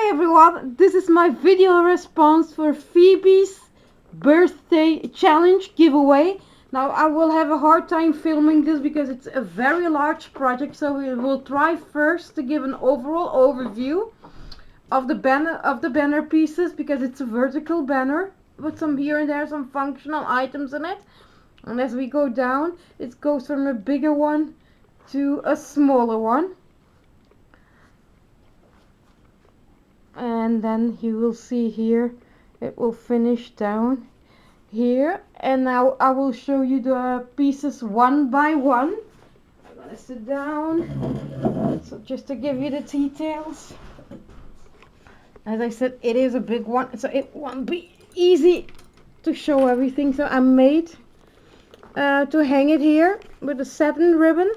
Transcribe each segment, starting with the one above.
Hi everyone, this is my video response for Phoebe's birthday challenge giveaway. Now I will have a hard time filming this because it's a very large project, so we will try first to give an overall overview of the banner pieces because it's a vertical banner with some here and there some functional items in it. And as we go down, it goes from a bigger one to a smaller one. And then you will see here it will finish down here, and now I will show you the pieces one by one. I'm gonna sit down so just to give you the details. As I said, it is a big one, so it won't be easy to show everything, so I made to hang it here with a satin ribbon,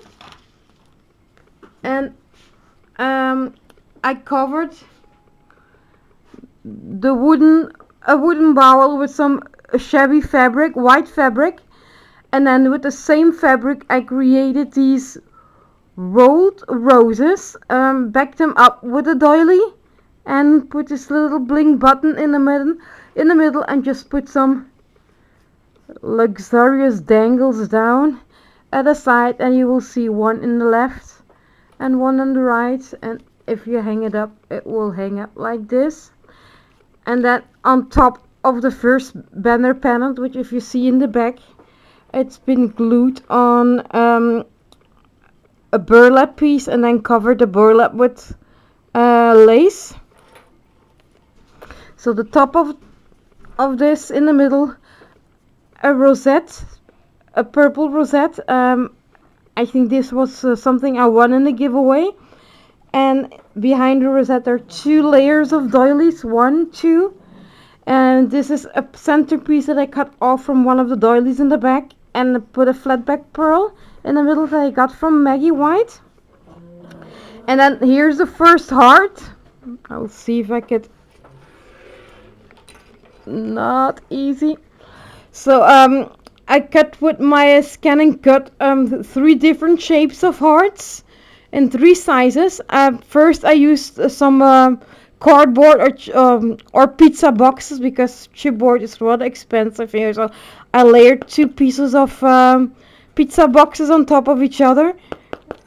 and I covered a wooden bowl with some shabby fabric, white fabric, and then with the same fabric I created these rolled roses, backed them up with a doily, and put this little bling button in the middle, and just put some luxurious dangles down at the side, and you will see one in the left and one on the right, and if you hang it up it will hang up like this. And then on top of the first banner panel, which if you see in the back, it's been glued on a burlap piece, and then covered the burlap with lace. So the top of this in the middle, a rosette, a purple rosette. I think this was something I won in the giveaway. And behind the rosette there are two layers of doilies, 1, 2, and this is a centerpiece that I cut off from one of the doilies in the back, and put a flat back pearl in the middle that I got from Maggie White. And then here's the first heart. I'll see if I could. Not easy. So I cut with my scan and cut 3 different shapes of hearts in 3 sizes. First I used some cardboard or pizza boxes because chipboard is rather expensive here, so I layered 2 pieces of pizza boxes on top of each other,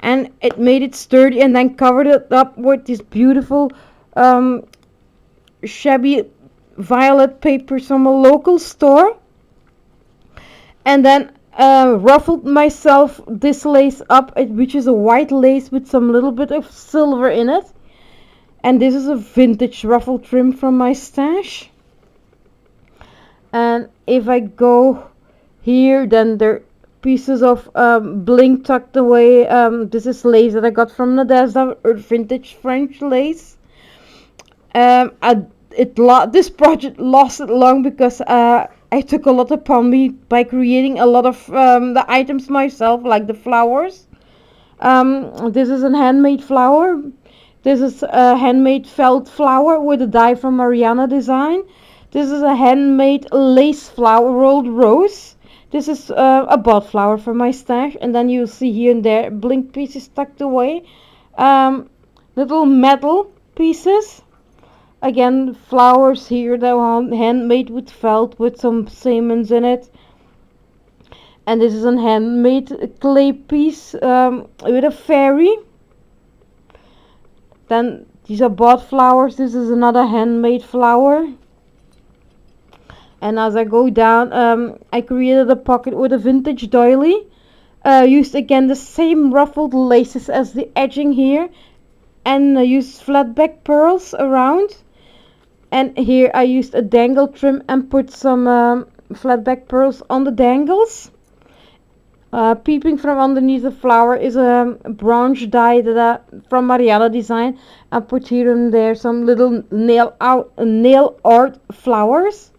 and it made it sturdy, and then covered it up with this beautiful shabby violet paper from a local store, and then ruffled myself this lace up, which is a white lace with some little bit of silver in it, and this is a vintage ruffle trim from my stash. And if I go here, then there are pieces of bling tucked away. This is lace that I got from Nadezda, or vintage French lace. This project lasted long because I took a lot upon me by creating a lot of the items myself, like the flowers. This is a handmade flower. This is a handmade felt flower with a die from Mariana Design. This is a handmade lace flower rolled rose. This is a bud flower from my stash. And then you'll see here and there blink pieces tucked away. Little metal pieces. Again, flowers here that are handmade with felt with some salmons in it. And this is a handmade clay piece with a fairy. Then these are bought flowers. This is another handmade flower. And as I go down, I created a pocket with a vintage doily. Used again the same ruffled laces as the edging here. And I used flat back pearls around. And here I used a dangle trim and put some flat back pearls on the dangles. Peeping from underneath the flower is a bronze die that from Mariana Design. I put here and there some little nail art flowers.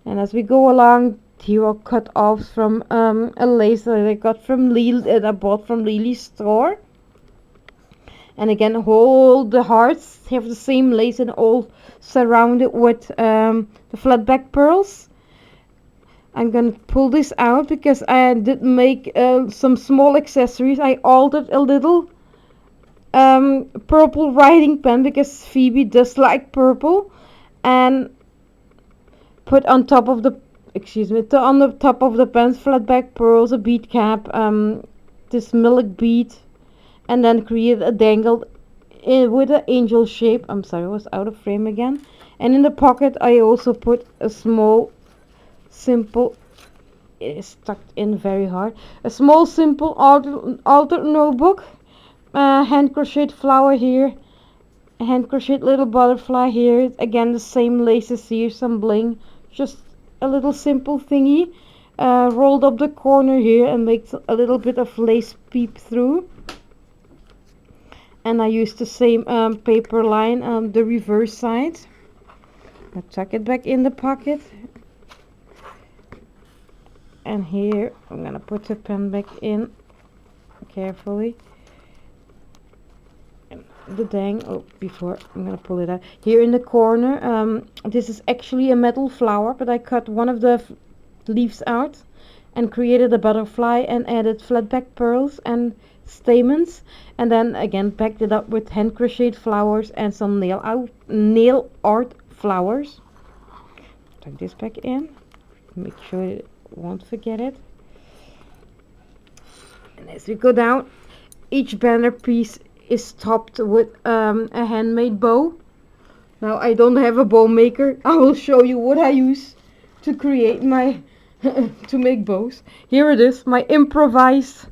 And as we go along, here are cut offs from a lace that I got from that I bought from Lily's store. And again, all the hearts have the same lace and all surrounded with the flat back pearls. I'm gonna pull this out because I did make some small accessories. I altered a little purple writing pen because Phoebe does like purple, and put on top of the on the top of the pen flat back pearls, a bead cap, this milk bead, and then create a dangle with an angel shape. I'm sorry, I was out of frame again. And in the pocket I also put a small simple, it is tucked in very hard, a small simple altered notebook, hand crocheted flower here, a hand crocheted little butterfly here, again the same laces here, some bling, just a little simple thingy, rolled up the corner here and makes a little bit of lace peep through. And I used the same paper line, the reverse side. I tuck it back in the pocket. And here I'm gonna put the pen back in carefully. And the before I'm gonna pull it out. Here in the corner, this is actually a metal flower, but I cut one of the leaves out and created a butterfly and added flat back pearls and stamens, and then again packed it up with hand crocheted flowers and some nail art flowers. Tuck this back in, make sure it won't forget it. And as we go down, each banner piece is topped with a handmade bow. Now I don't have a bow maker. I will show you what I use to create my to make bows. Here it is, my improvised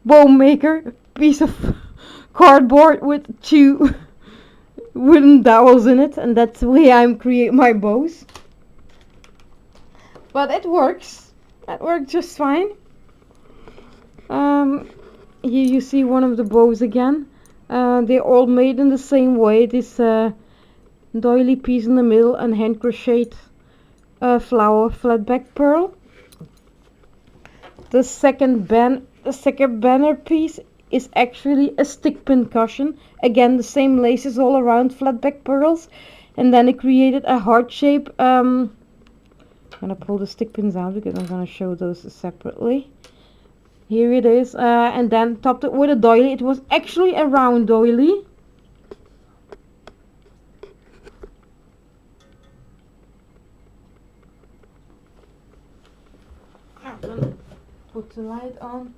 bow maker, piece of cardboard with 2 wooden dowels in it, and that's the way I create my bows. But it works. That works just fine. Here you see one of the bows again. They're all made in the same way. This doily piece in the middle and hand crocheted flower flat back pearl. The second banner piece is actually a stick pin cushion. Again, the same laces all around, flat back pearls, and then I created a heart shape. I'm gonna pull the stick pins out because I'm gonna show those separately. Here it is, and then topped it with a doily. It was actually a round doily. Put the light on.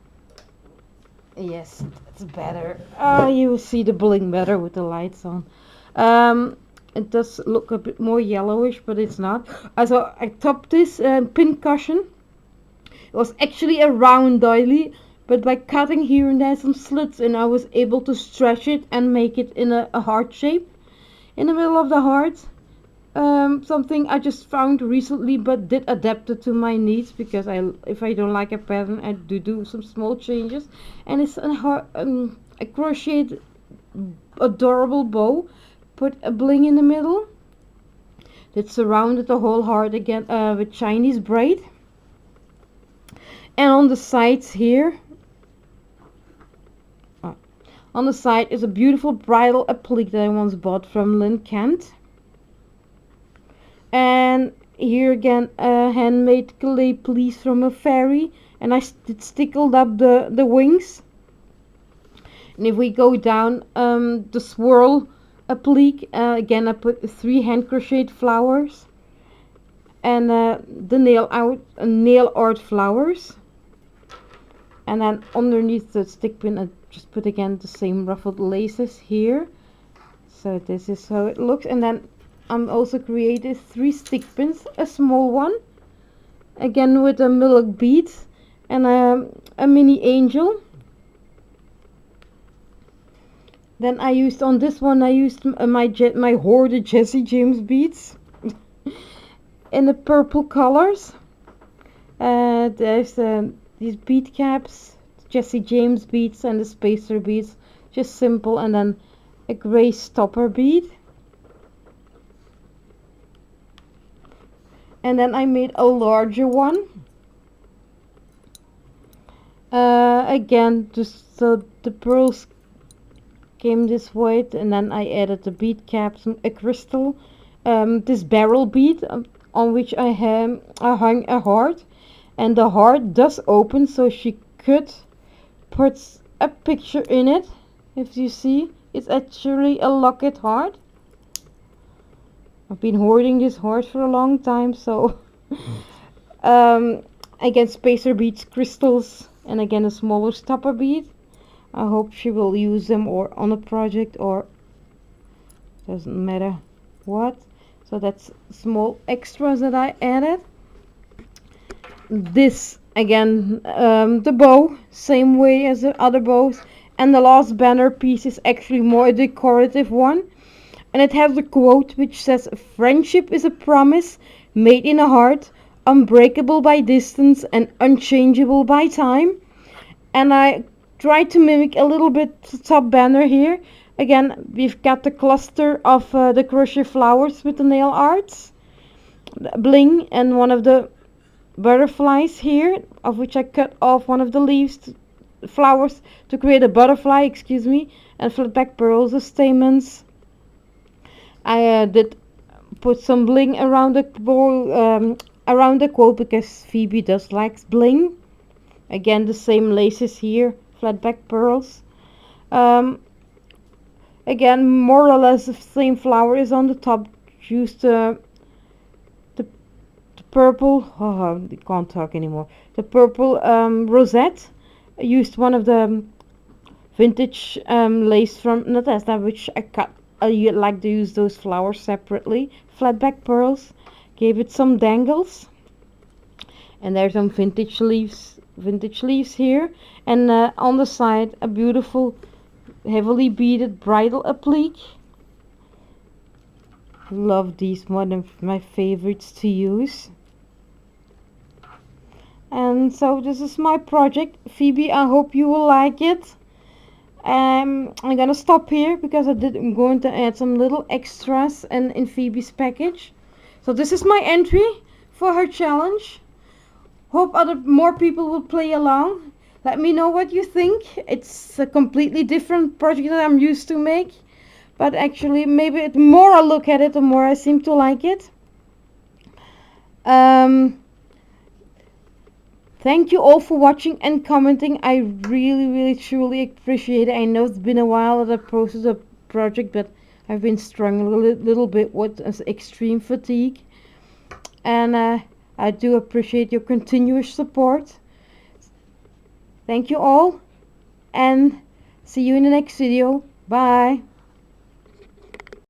Yes, it's better. You will see the bling better with the lights on. It does look a bit more yellowish, but it's not. So I topped this pin cushion. It was actually a round doily, but by cutting here and there some slits, and I was able to stretch it and make it in a heart shape in the middle of the heart. Something I just found recently, but did adapt it to my needs, because if I don't like a pattern, I do some small changes. And it's a crocheted adorable bow, put a bling in the middle that surrounded the whole heart again with Chinese braid. And on the sides here, on the side is a beautiful bridal applique that I once bought from Lynn Kent. And here again a handmade clay piece from a fairy, and I stickled up the wings. And if we go down the swirl applique, again I put 3 hand crocheted flowers and the nail art flowers. And then underneath the stick pin I just put again the same ruffled laces here. So this is how it looks. And then I'm also created 3 stick pins, a small one, again with a milk bead, and a mini angel. Then I used on this one, I used my hoarded Jesse James beads in the purple colors. There's these bead caps, Jesse James beads, and the spacer beads, just simple, and then a gray stopper bead. And then I made a larger one. Again, just so the pearls came this way, and then I added the bead caps, a crystal, this barrel bead on which I hung a heart, and the heart does open, so she could put a picture in it. If you see, it's actually a locket heart. I've been hoarding this heart for a long time, so um, again spacer beads, crystals, and again a smaller stopper bead. I hope she will use them or on a project or doesn't matter what. So that's small extras that I added. This again, the bow, same way as the other bows, and the last banner piece is actually more a decorative one, and it has a quote which says, "Friendship is a promise made in a heart, unbreakable by distance and unchangeable by time." And I tried to mimic a little bit the top banner here. Again, we've got the cluster of the crochet flowers with the nail arts, bling, and one of the butterflies here, of which I cut off one of the leaves, flowers, to create a butterfly, excuse me, and flat back pearls as stamens. I did put some bling around the around the quote because Phoebe does like bling. Again, the same laces here, flat back pearls. Um, Again, more or less the same flower is on the top. Used the purple. Oh, I can't talk anymore. The purple rosette. I used one of the vintage lace from Natasha, which I cut. I like to use those flowers separately. Flat back pearls. Gave it some dangles. And there's some vintage leaves here. And on the side, a beautiful heavily beaded bridal applique. Love these, one of my favorites to use. And so this is my project, Phoebe. I hope you will like it. I'm gonna stop here because I'm going to add some little extras in Phoebe's package. So this is my entry for her challenge. Hope more people will play along. Let me know what you think. It's a completely different project that I'm used to make. But actually, maybe the more I look at it, the more I seem to like it. Thank you all for watching and commenting. I really, truly appreciate it. I know it's been a while that I posted a project, but I've been struggling a little bit with extreme fatigue. And I do appreciate your continuous support. Thank you all, and see you in the next video. Bye.